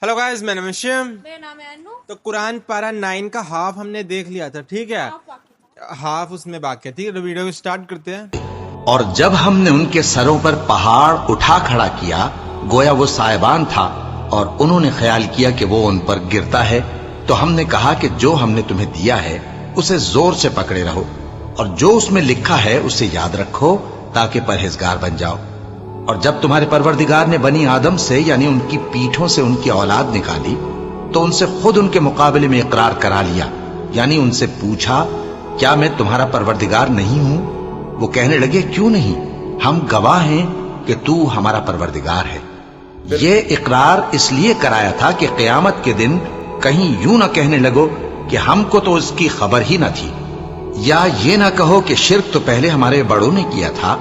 Hello guys, मैं नाम शिम। मेरा नाम है अनु। तो कुरान पारा 9 का हाफ हमने देख लिया था, ठीक है? हाफ उसमें बाकी है, ठीक है? तो वीडियो को स्टार्ट करते हैं। और जब हमने उनके सरों पर पहाड़ उठा खड़ा किया, गोया वो साहिबान था, और उन्होंने ख्याल किया कि वो उन पर गिरता है, तो हमने कहा कि जो हमने तुम्हें दिया है उसे जोर से पकड़े रहो, और जो उसमें लिखा है उसे याद रखो ताकि परहेजगार बन जाओ। और जब तुम्हारे परवरदिगार ने बनी आदम से यानी उनकी पीठों से उनकी औलाद निकाली, तो उनसे खुद उनके मुकाबले में इकरार करा लिया, यानी उनसे पूछा, क्या मैं तुम्हारा परवरदिगार नहीं हूं? वो कहने लगे, क्यों नहीं, हम गवाह हैं कि तू हमारा परवरदिगार है। ये इकरार इसलिए कराया था कि क़यामत के दिन कहीं यूं न कहने लगो कि हमको तो इसकी खबर ही न थी, या ये ना कहो कि शिर्क तो पहले हमारे बड़ों ने किया था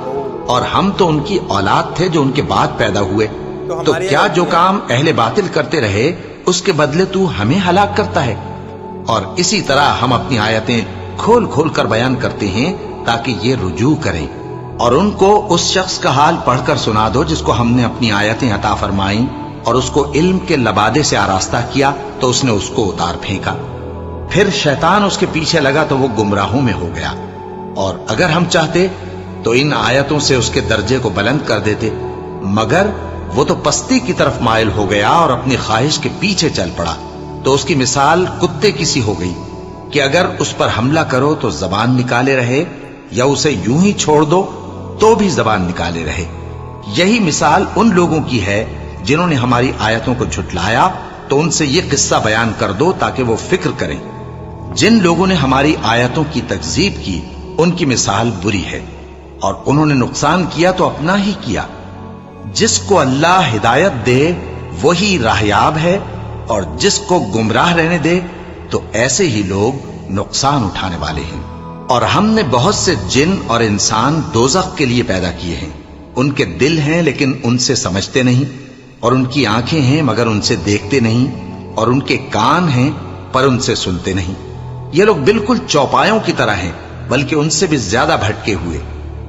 और हम तो उनकी औलाद थे जो उनके बाद पैदा हुए। तो क्या जो काम अहले बातिल करते रहे उसके बदले तू हमें हलाक करता है? और इसी तरह हम अपनी आयतें खोल खोल कर बयान करते हैं ताकि ये रुजू करें। और उनको उस शख्स का हाल पढ़कर सुना दो जिसको हमने अपनी आयतें अता फरमाई और उसको इल्म के लबादे से आरास्ता किया, तो उसने उसको उतार फेंका। फिर शैतान उसके पीछे लगा तो वो गुमराहों में हो गया। और अगर हम चाहते तो इन आयतों से उसके दर्जे को बुलंद कर देते, मगर वो तो पस्ती की तरफ माइल हो गया और अपनी ख्वाहिश के पीछे चल पड़ा। तो उसकी मिसाल कुत्ते की सी हो गई कि अगर उस पर हमला करो तो जबान निकाले रहे, या उसे यूं ही छोड़ दो तो भी जबान निकाले रहे। यही मिसाल उन लोगों की है जिन्होंने हमारी आयतों को झुटलाया, तो उनसे ये किस्सा बयान कर दो ताकि वो फिक्र करें। जिन लोगों ने हमारी आयतों की तकजीब की उनकी मिसाल बुरी है, और उन्होंने नुकसान किया तो अपना ही किया। जिसको अल्लाह हिदायत दे वही राहयाब है, और जिसको गुमराह रहने दे तो ऐसे ही लोग नुकसान उठाने वाले हैं। और हमने बहुत से जिन और इंसान दोज़ख के लिए पैदा किए हैं। उनके दिल हैं लेकिन उनसे समझते नहीं, और उनकी आंखें हैं मगर उनसे देखते नहीं, और उनके कान हैं पर उनसे सुनते नहीं। ये लोग बिल्कुल चौपायों की तरह हैं, बल्कि उनसे भी ज्यादा भटके हुए।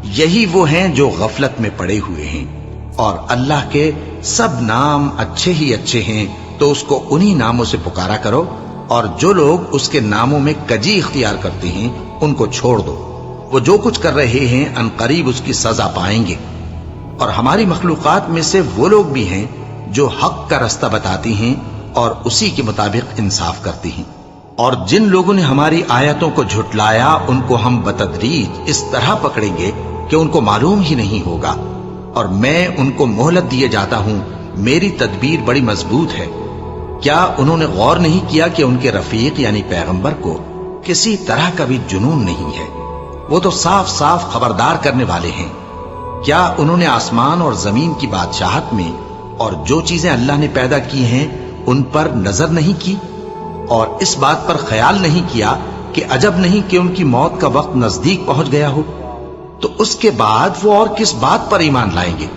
यही वो हैं जो गफलत में पड़े हुए हैं। और अल्लाह के सब नाम अच्छे ही अच्छे हैं, तो उसको उन्हीं नामों से पुकारा करो, और जो लोग उसके नामों में कजी इख्तियार करते हैं उनको छोड़ दो। वो जो कुछ कर रहे हैं अनकरीब उसकी सजा पाएंगे। और हमारी मखलूकात में से वो लोग भी हैं जो हक का रास्ता बताती हैं और उसी के मुताबिक इंसाफ करती हैं। और जिन लोगों ने हमारी आयतों को झुटलाया उनको हम बतदरीज इस तरह पकड़ेंगे कि उनको मालूम ही नहीं होगा। और मैं उनको मोहलत दिए जाता हूं, मेरी तदबीर बड़ी मजबूत है। क्या उन्होंने गौर नहीं किया कि उनके रफीक यानी पैगंबर को किसी तरह का भी जुनून नहीं है? वो तो साफ साफ खबरदार करने वाले हैं। क्या उन्होंने आसमान और जमीन की बादशाहत में और जो चीजें अल्लाह ने पैदा की हैं उन पर नजर नहीं की, और इस बात पर ख्याल नहीं किया कि अजब नहीं कि उनकी मौत का वक्त नजदीक पहुंच गया हो? तो उसके बाद वो और किस बात पर ईमान लाएंगे?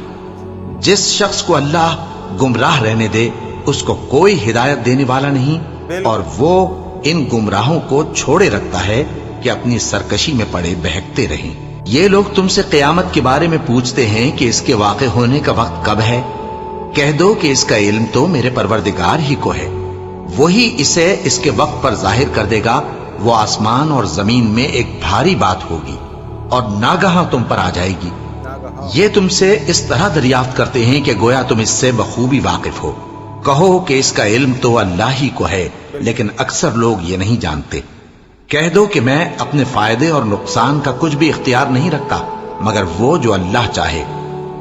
जिस शख्स को अल्लाह गुमराह रहने दे उसको कोई हिदायत देने वाला नहीं, और वो इन गुमराहों को छोड़े रखता है कि अपनी सरकशी में पड़े बहकते रहें। ये लोग तुमसे क़यामत के बारे में पूछते हैं कि इसके वाक़े होने का वक्त कब है। कह दो कि इसका इल्म तो मेरे परवरदिगार ही को है, वही इसे इसके वक्त पर जाहिर कर देगा। वो आसमान और जमीन में एक भारी बात होगी और नागहां तुम पर आ जाएगी। ये तुमसे इस तरह दरियाफ्त करते हैं कि गोया तुम इससे बखूबी वाकिफ हो। कहो कि इसका इल्म तो अल्लाह ही को है, लेकिन अक्सर लोग ये नहीं जानते। कह दो कि मैं अपने फायदे और नुकसान का कुछ भी इख्तियार नहीं रखता मगर वो जो अल्लाह चाहे,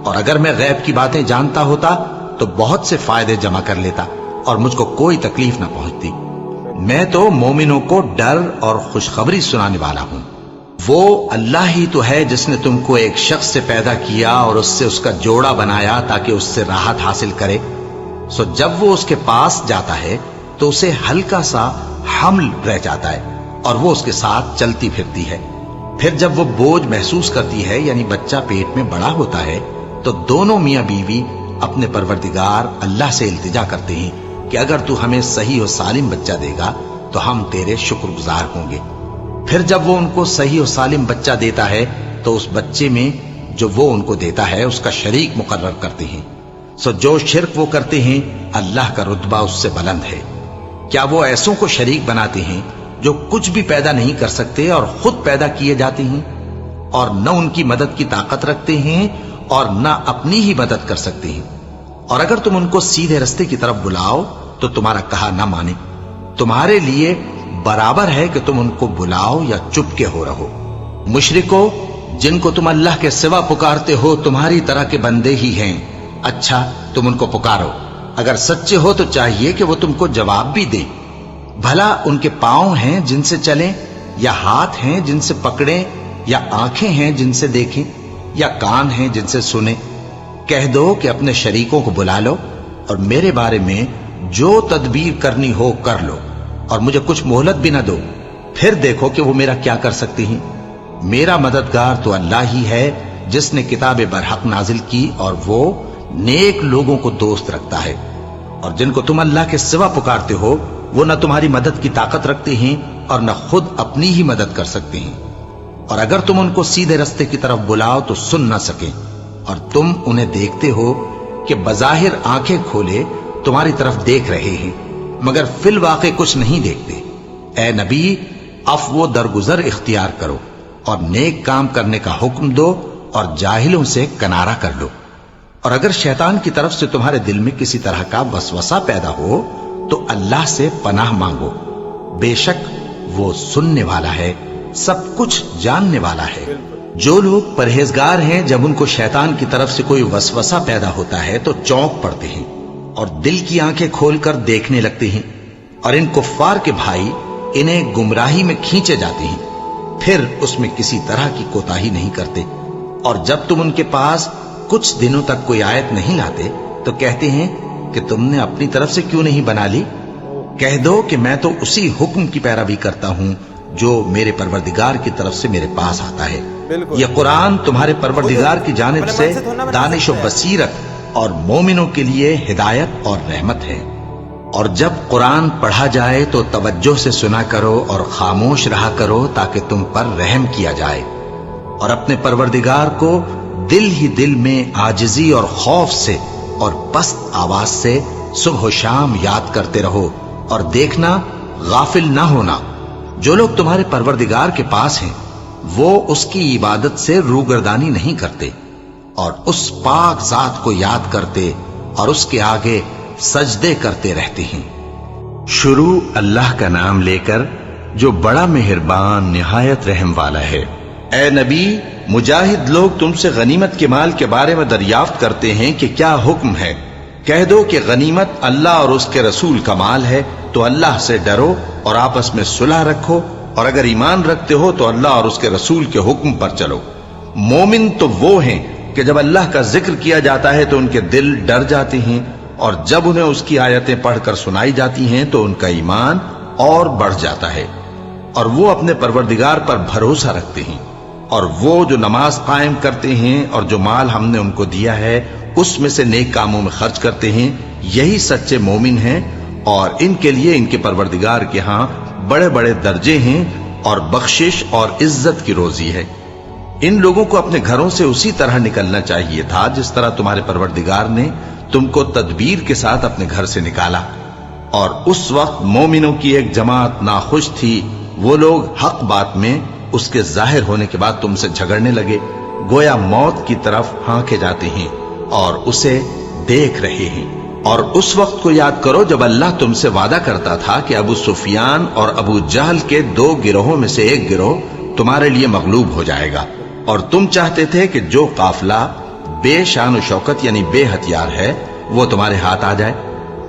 और अगर मैं गैब की बातें जानता होता तो बहुत से फायदे जमा कर लेता और मुझको कोई तकलीफ ना पहुंचती। मैं तो मोमिनों को डर और खुशखबरी सुनाने वाला हूं। वो अल्लाह ही तो है जिसने तुमको एक शख्स से पैदा किया और उससे उसका जोड़ा बनाया ताकि उससे राहत हासिल करे। सो जब वो उसके पास जाता है तो उसे हल्का सा हमल रह जाता है और वो उसके साथ चलती फिरती है। फिर जब वो बोझ महसूस करती है यानी बच्चा पेट में बड़ा होता है, तो दोनों मियां बीवी अपने परवरदिगार अल्लाह से इल्तिजा करते हैं कि अगर तू हमें सही और सालिम बच्चा देगा तो हम तेरे शुक्रगुजार होंगे। फिर जब वो उनको सही और सालिम बच्चा देता है तो उस बच्चे में जो वो उनको देता है उसका शरीक मुकर्रर करते हैं। सो जो शिर्क वो करते हैं अल्लाह का रुतबा उससे बुलंद है। क्या वो ऐसों को शरीक बनाते हैं जो कुछ भी पैदा नहीं कर सकते और खुद पैदा किए जाते हैं, और न उनकी मदद की ताकत रखते हैं और न अपनी ही मदद कर सकते हैं। और अगर तुम उनको सीधे रास्ते की तरफ बुलाओ तो तुम्हारा कहा न माने। तुम्हारे लिए बराबर है कि तुम उनको बुलाओ या चुपके हो रहो। मुशरिको, जिनको तुम अल्लाह के सिवा पुकारते हो तुम्हारी तरह के बंदे ही हैं। अच्छा, तुम उनको पुकारो। अगर सच्चे हो तो चाहिए कि वो तुमको जवाब भी दे। भला उनके पांव हैं जिनसे चलें, या हाथ हैं जिनसे पकड़ें, या आंखें हैं जिनसे देखें, या कान हैं जिनसे सुने। कह दो कि अपने शरीकों को बुला लो और मेरे बारे में जो तदबीर करनी हो कर लो, और मुझे कुछ मोहलत भी ना दो, फिर देखो कि वो मेरा क्या कर सकती हैं। मेरा मददगार तो अल्लाह ही है जिसने किताब बरहक नाजिल की, और वो नेक लोगों को दोस्त रखता है। और जिनको तुम अल्लाह के सिवा पुकारते हो वो न तुम्हारी मदद की ताकत रखते हैं और न खुद अपनी ही मदद कर सकते हैं। और अगर तुम उनको सीधे रास्ते की तरफ बुलाओ तो सुन न सके, और तुम उन्हें देखते हो कि बज़ाहिर आंखें खोले तुम्हारी तरफ देख रहे हैं, मगर फिल वाक़े कुछ नहीं देखते। ए नबी, अफ़्व दरगुजर इख्तियार करो और नेक काम करने का हुक्म दो और जाहिलों से किनारा कर लो। और अगर शैतान की तरफ से तुम्हारे दिल में किसी तरह का वसवसा पैदा हो तो अल्लाह से पनाह मांगो। बेशक वो सुनने वाला है, सब कुछ जानने वाला है। जो लोग परहेजगार हैं, जब उनको शैतान की तरफ से कोई वसवसा पैदा होता है तो चौंक पड़ते हैं और दिल की आंखें खोलकर देखने लगते हैं। और इन कुफ्फार के भाई इन्हें गुमराही में खींचे जाते हैं, फिर उसमें किसी तरह की कोताही नहीं करते। और जब तुम उनके पास कुछ दिनों तक कोई आयत नहीं लाते तो कहते हैं कि तुमने अपनी तरफ से क्यों नहीं बना ली। कह दो कि मैं तो उसी हुक्म की पैरवी करता हूं जो मेरे परवरदिगार की तरफ से मेरे पास आता है। यह कुरान तुम्हारे परवरदिगार की जानिब से दानिश और बसीरत और मोमिनों के लिए हिदायत और रहमत है। और जब कुरान पढ़ा जाए तो तवज्जो से सुना करो और खामोश रहा करो ताकि तुम पर रहम किया जाए। और अपने परवरदिगार को दिल ही दिल में आजिजी और खौफ से और पस्त आवाज से सुबह शाम याद करते रहो, और देखना गाफिल ना होना। जो लोग तुम्हारे परवरदिगार के पास हैं वो उसकी इबादत से रूगर्दानी नहीं करते और उस पाक जात को याद करते और उसके आगे सजदे करते रहते हैं। शुरू अल्लाह का नाम लेकर जो बड़ा मेहरबान निहायत रहम वाला है। ए नबी, मुजाहिद लोग तुमसे गनीमत के माल के बारे में दरियाफ्त करते हैं कि क्या हुक्म है। कह दो कि गनीमत अल्लाह और उसके रसूल का माल है, तो अल्लाह से डरो और आपस में सुलह रखो, और अगर ईमान रखते हो तो अल्लाह और उसके रसूल के हुक्म पर चलो। मोमिन तो वो हैं कि जब अल्लाह का जिक्र किया जाता है तो उनके दिल डर जाते हैं, और जब उन्हें उसकी आयतें पढ़कर सुनाई जाती हैं तो उनका ईमान और बढ़ जाता है, और वो अपने परवरदिगार पर भरोसा रखते हैं। और वो जो नमाज कायम करते हैं और जो माल हमने उनको दिया है उसमें से नेक कामों में खर्च करते हैं, यही सच्चे मोमिन हैं, और इनके लिए इनके परवरदिगार के यहाँ बड़े बड़े दर्जे हैं और बख्शिश और इज्जत की रोजी है। इन लोगों को अपने घरों से उसी तरह निकलना चाहिए था जिस तरह तुम्हारे परवरदिगार ने तुमको तदबीर के साथ अपने घर से निकाला। और उस वक्त मोमिनों की एक जमात नाखुश थी। वो लोग हक बात में उसके जाहिर होने के बाद तुमसे झगड़ने लगे, गोया मौत की तरफ हाँके जाते हैं और उसे देख रहे हैं। और उस वक्त को याद करो जब अल्लाह तुमसे वादा करता था कि अबू सुफियान और अबू जहल के दो गिरोहों में से एक गिरोह तुम्हारे लिए मगलूब हो जाएगा, और तुम चाहते थे कि जो काफिला बेशान शौकत यानी बेहथियार है वो तुम्हारे हाथ आ जाए।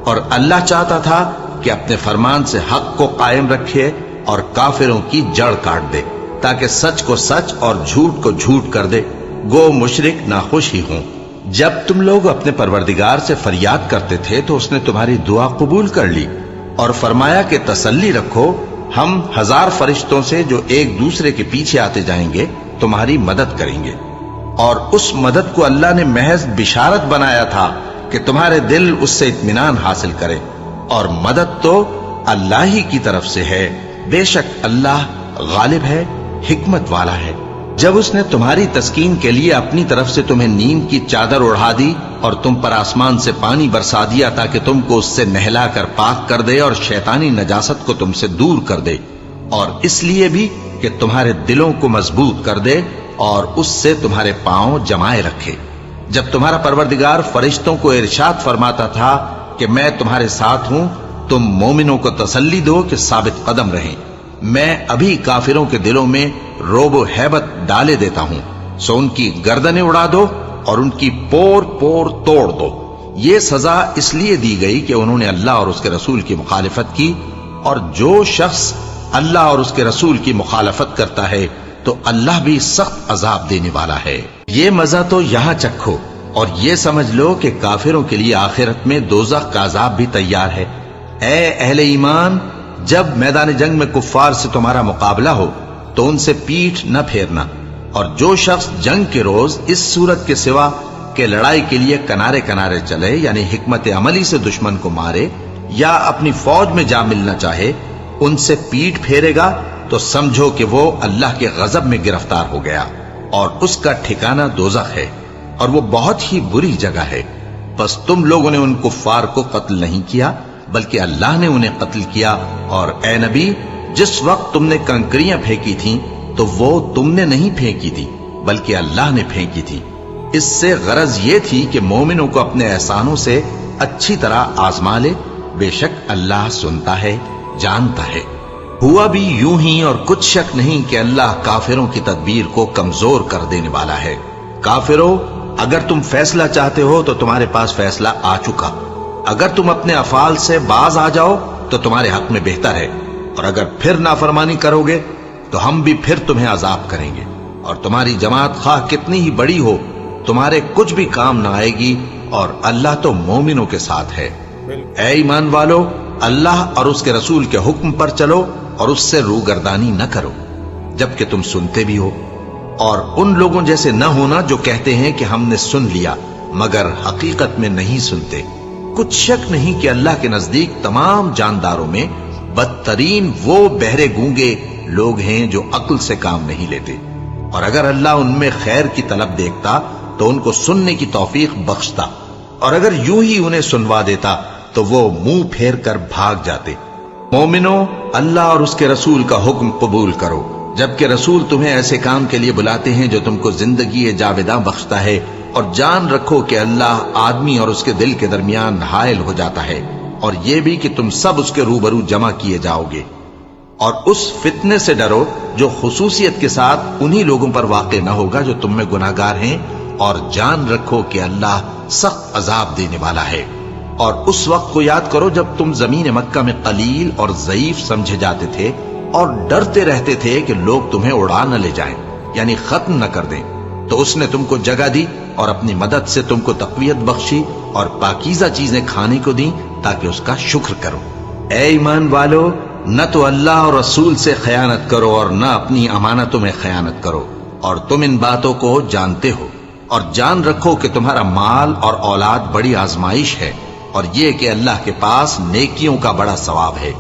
और अल्लाह चाहता था कि अपने फरमान से हक को कायम रखे और काफिरों की जड़ काट दे, ताकि सच को सच और झूठ को झूठ कर दे। गो मुशरिक नाखुश ही हों। जब तुम लोग अपने परवरदिगार से फरियाद करते थे तो उसने तुम्हारी दुआ कबूल कर ली और फरमाया कि तसल्ली रखो, हम 1000 फरिश्तों से जो एक दूसरे के पीछे आते जाएंगे तुम्हारी मदद करेंगे। और उस मदद को अल्लाह ने महज बिशारत बनाया था कि तुम्हारे दिल उससे इत्मीनान हासिल करे, और मदद तो अल्लाह ही की तरफ से है। बेशक अल्लाह गालिब है, हिकमत वाला है। جب اس نے تمہاری تسکین کے لیے اپنی طرف سے تمہیں نیند کی چادر اڑا دی اور تم پر آسمان سے پانی برسا دیا تاکہ تم کو اس سے نہلا کر پاک کر دے اور شیطانی نجاست کو تم سے دور کر دے، اور اس لیے بھی کہ تمہارے دلوں کو مضبوط کر دے اور اس سے تمہارے پاؤں جمائے رکھے۔ جب تمہارا پروردگار فرشتوں کو ارشاد فرماتا تھا کہ میں تمہارے ساتھ ہوں، تم مومنوں کو تسلی دو کہ ثابت قدم رہیں، میں ابھی کافروں کے دلوں میں روب و ہیبت ڈالے دیتا ہوں، سو ان کی گردنیں اڑا دو اور ان کی پور پور توڑ دو۔ یہ سزا اس لیے دی گئی کہ انہوں نے اللہ اور اس کے رسول کی مخالفت کی، اور جو شخص اللہ اور اس کے رسول کی مخالفت کرتا ہے تو اللہ بھی سخت عذاب دینے والا ہے۔ یہ مزہ تو یہاں چکھو اور یہ سمجھ لو کہ کافروں کے لیے آخرت میں دوزخ کا عذاب بھی تیار ہے۔ اے اہل ایمان، جب میدان جنگ میں کفار سے تمہارا مقابلہ ہو تو ان سے پیٹھ نہ پھیرنا، اور جو شخص جنگ کے روز اس صورت کے سوا کہ لڑائی کے لیے کنارے کنارے چلے، یعنی حکمت عملی سے دشمن کو مارے یا اپنی فوج میں جا ملنا چاہے، ان سے پیٹھ پھیرے گا تو سمجھو کہ وہ اللہ کے غضب میں گرفتار ہو گیا، اور اس کا ٹھکانہ دوزخ ہے، اور وہ بہت ہی بری جگہ ہے۔ بس تم لوگوں نے ان کفار کو قتل نہیں کیا بلکہ اللہ نے انہیں قتل کیا، اور اے نبی، جس وقت تم نے کنکریاں پھینکی تھیں تو وہ تم نے نہیں پھینکی تھی بلکہ اللہ نے پھینکی تھی۔ اس سے غرض یہ تھی کہ مومنوں کو اپنے احسانوں سے اچھی طرح آزما لے، بے شک اللہ سنتا ہے، جانتا ہے۔ ہوا بھی یوں ہی، اور کچھ شک نہیں کہ اللہ کافروں کی تدبیر کو کمزور کر دینے والا ہے۔ کافروں، اگر تم فیصلہ چاہتے ہو تو تمہارے پاس فیصلہ آ چکا، اگر تم اپنے افعال سے باز آ جاؤ تو تمہارے حق میں بہتر ہے، اور اگر پھر نافرمانی کرو گے تو ہم بھی پھر تمہیں عذاب کریں گے، اور تمہاری جماعت خواہ کتنی ہی بڑی ہو تمہارے کچھ بھی کام نہ آئے گی، اور اللہ تو مومنوں کے ساتھ ہے۔ اے ایمان والو، اللہ اور اس کے رسول کے حکم پر چلو اور اس سے روگردانی نہ کرو جبکہ تم سنتے بھی ہو، اور ان لوگوں جیسے نہ ہونا جو کہتے ہیں کہ ہم نے سن لیا مگر حقیقت میں نہیں سنتے۔ کچھ شک نہیں کہ اللہ کے نزدیک تمام جانداروں میں بدترین وہ بہرے گونگے لوگ ہیں جو عقل سے کام نہیں لیتے، اور اگر اللہ ان میں خیر کی طلب دیکھتا تو ان کو سننے کی توفیق بخشتا، اور اگر یوں ہی انہیں سنوا دیتا تو وہ منہ پھیر کر بھاگ جاتے۔ مومنوں، اللہ اور اس کے رسول کا حکم قبول کرو، جبکہ رسول تمہیں ایسے کام کے لیے بلاتے ہیں جو تم کو زندگی جاوداں بخشتا ہے، اور جان رکھو کہ اللہ آدمی اور اس کے دل کے درمیان حائل ہو جاتا ہے، اور یہ بھی کہ تم سب اس کے روبرو جمع کیے جاؤ گے۔ اور اس فتنے سے ڈرو جو خصوصیت کے ساتھ انہی لوگوں پر واقع نہ ہوگا جو تم میں گناہگار ہیں، اور جان رکھو کہ اللہ سخت عذاب دینے والا ہے۔ اور اس وقت کو یاد کرو جب تم زمین مکہ میں قلیل اور ضعیف سمجھے جاتے تھے اور ڈرتے رہتے تھے کہ لوگ تمہیں اڑا نہ لے جائیں، یعنی ختم نہ کر دیں، تو اس نے تم کو جگہ دی اور اپنی مدد سے تم کو تقویت بخشی اور پاکیزہ چیزیں کھانے کو دیں تاکہ اس کا شکر کرو۔ اے ایمان والو، نہ تو اللہ اور رسول سے خیانت کرو اور نہ اپنی امانتوں میں خیانت کرو، اور تم ان باتوں کو جانتے ہو، اور جان رکھو کہ تمہارا مال اور اولاد بڑی آزمائش ہے، اور یہ کہ اللہ کے پاس نیکیوں کا بڑا ثواب ہے۔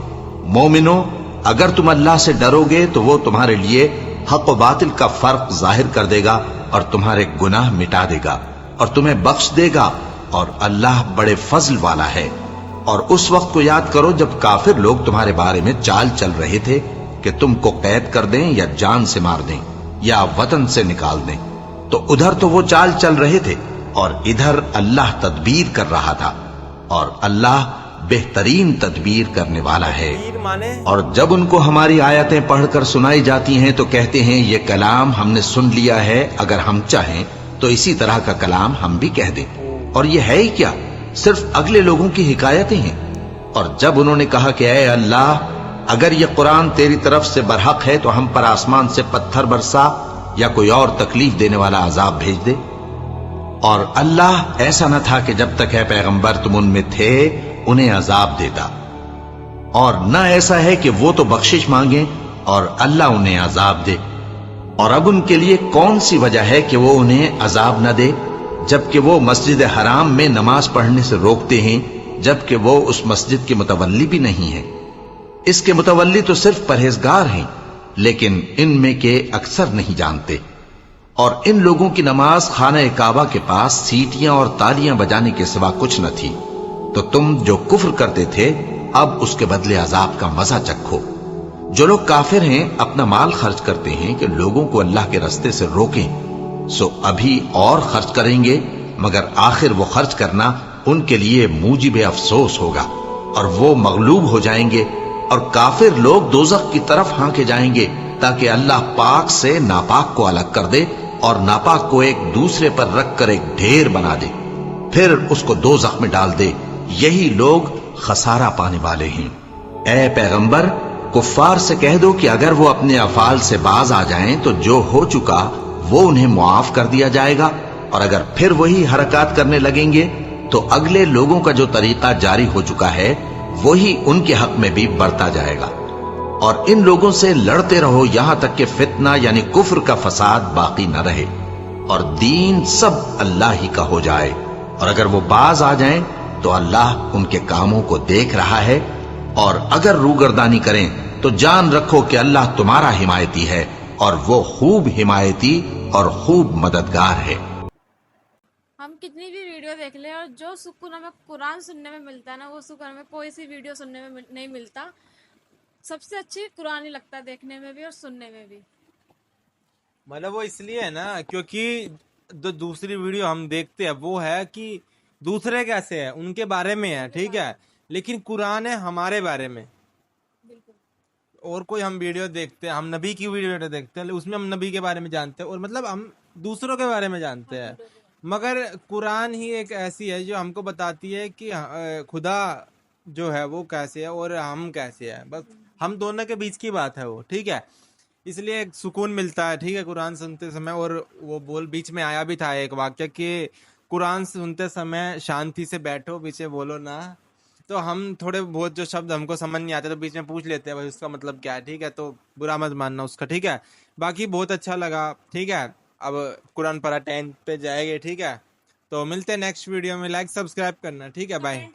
مومنو، اگر تم اللہ سے ڈرو گے تو وہ تمہارے لیے حق و باطل کا فرق ظاہر کر دے گا اور تمہارے گناہ مٹا دے گا اور تمہیں بخش دے گا، اور اللہ بڑے فضل والا ہے۔ اور اس وقت کو یاد کرو جب کافر لوگ تمہارے بارے میں چال چل رہے تھے کہ تم کو قید کر دیں یا جان سے مار دیں یا وطن سے نکال دیں، تو ادھر تو وہ چال چل رہے تھے اور ادھر اللہ تدبیر کر رہا تھا، اور اللہ بہترین تدبیر کرنے والا ہے۔ اور جب ان کو ہماری آیتیں پڑھ کر سنائی جاتی ہیں تو کہتے ہیں یہ کلام ہم نے سن لیا ہے، اگر ہم چاہیں تو اسی طرح کا کلام ہم بھی کہہ دیں، اور یہ ہے ہی کیا، صرف اگلے لوگوں کی حکایتیں ہیں۔ اور جب انہوں نے کہا کہ اے اللہ، اگر یہ قرآن تیری طرف سے برحق ہے تو ہم پر آسمان سے پتھر برسا یا کوئی اور تکلیف دینے والا عذاب بھیج دے، اور اللہ ایسا نہ تھا کہ جب تک اے پیغمبر تم ان میں تھے انہیں عذاب دیتا، اور نہ ایسا ہے کہ وہ تو بخشش مانگیں اور اللہ انہیں عذاب دے۔ اور اب ان کے لیے کون سی وجہ ہے کہ وہ انہیں عذاب نہ دے، جبکہ وہ مسجد حرام میں نماز پڑھنے سے روکتے ہیں، جبکہ وہ اس مسجد کے متولی بھی نہیں ہیں۔ اس کے متولی تو صرف پرہیزگار ہیں، لیکن ان میں کے اکثر نہیں جانتے۔ اور ان لوگوں کی نماز خانہ کعبہ کے پاس سیٹیاں اور تالیاں بجانے کے سوا کچھ نہ تھی. تو تم جو کفر کرتے تھے اب اس کے بدلے عذاب کا مزہ چکھو. جو لوگ کافر ہیں اپنا مال خرچ کرتے ہیں کہ لوگوں کو اللہ کے راستے سے روکیں، سو ابھی اور خرچ کریں گے، مگر آخر وہ خرچ کرنا ان کے لیے موجب افسوس ہوگا اور وہ مغلوب ہو جائیں گے. اور کافر لوگ دوزخ کی طرف ہانکے جائیں گے تاکہ اللہ پاک سے ناپاک کو الگ کر دے اور ناپاک کو ایک دوسرے پر رکھ کر ایک ڈھیر بنا دے، پھر اس کو دوزخ میں ڈال دے. یہی لوگ خسارہ پانے والے ہیں. اے پیغمبر، کفار سے کہہ دو کہ اگر وہ اپنے افعال سے باز آ جائیں تو جو ہو چکا وہ انہیں معاف کر دیا جائے گا، اور اگر پھر وہی حرکات کرنے لگیں گے تو اگلے لوگوں کا جو طریقہ جاری ہو چکا ہے وہی ان کے حق میں بھی برتا جائے گا. اور ان لوگوں سے لڑتے رہو یہاں تک کہ فتنہ یعنی کفر کا فساد باقی نہ رہے اور دین سب اللہ ہی کا ہو جائے. اور اگر وہ باز آ جائیں تو اللہ ان کے کاموں کو دیکھ رہا ہے، اور اگر روگردانی کریں تو جان رکھو کہ اللہ تمہارا حمایتی ہے اور وہ خوب حمایتی اور خوب مددگار ہے. ہم کتنی بھی ویڈیو دیکھ لیں اور جو سکون ہمیں قرآن سننے میں ملتا ہے نا، وہ سکون ہمیں کوئی سی ویڈیو سننے میں نہیں ملتا. سب سے اچھی قرآن ہی لگتا ہے دیکھنے میں بھی اور سننے میں بھی. مطلب وہ اس لیے ہے نا کیونکہ جو دوسری ویڈیو ہم دیکھتے ہیں وہ ہے کہ دوسرے کیسے ہیں ان کے بارے میں ہے، ٹھیک ہے، لیکن قرآن ہے ہمارے بارے میں. بالکل. اور کوئی ہم ویڈیو دیکھتے ہیں، ہم نبی کی ویڈیو دیکھتے ہیں، اس میں ہم نبی کے بارے میں جانتے ہیں اور مطلب ہم دوسروں کے بارے میں جانتے ہیں. مگر قرآن ہی ایک ایسی ہے جو ہم کو بتاتی ہے کہ خدا جو ہے وہ کیسے ہے اور ہم کیسے ہیں. بس ہم دونوں کے بیچ کی بات ہے وہ، ٹھیک ہے. اس لیے ایک سکون ملتا ہے، ٹھیک ہے، قرآن سنتے سمے. اور وہ بول بیچ میں آیا بھی تھا ایک واقعہ کہ قرآن سنتے سمے شانتی سے بیٹھو، پیچھے بولو نہ. تو ہم تھوڑے بہت جو شبد ہم کو سمجھ نہیں آتے تو بیچ میں پوچھ لیتے ہیں بھائی اس کا مطلب کیا ہے، ٹھیک ہے، تو برا مت ماننا اس کا، ٹھیک ہے. باقی بہت اچھا لگا، ٹھیک ہے. اب قرآن پارہ 10 پہ جائے گے، ٹھیک ہے. تو ملتے ہیں نیکسٹ ویڈیو میں. لائک سبسکرائب کرنا، ٹھیک ہے، بائے.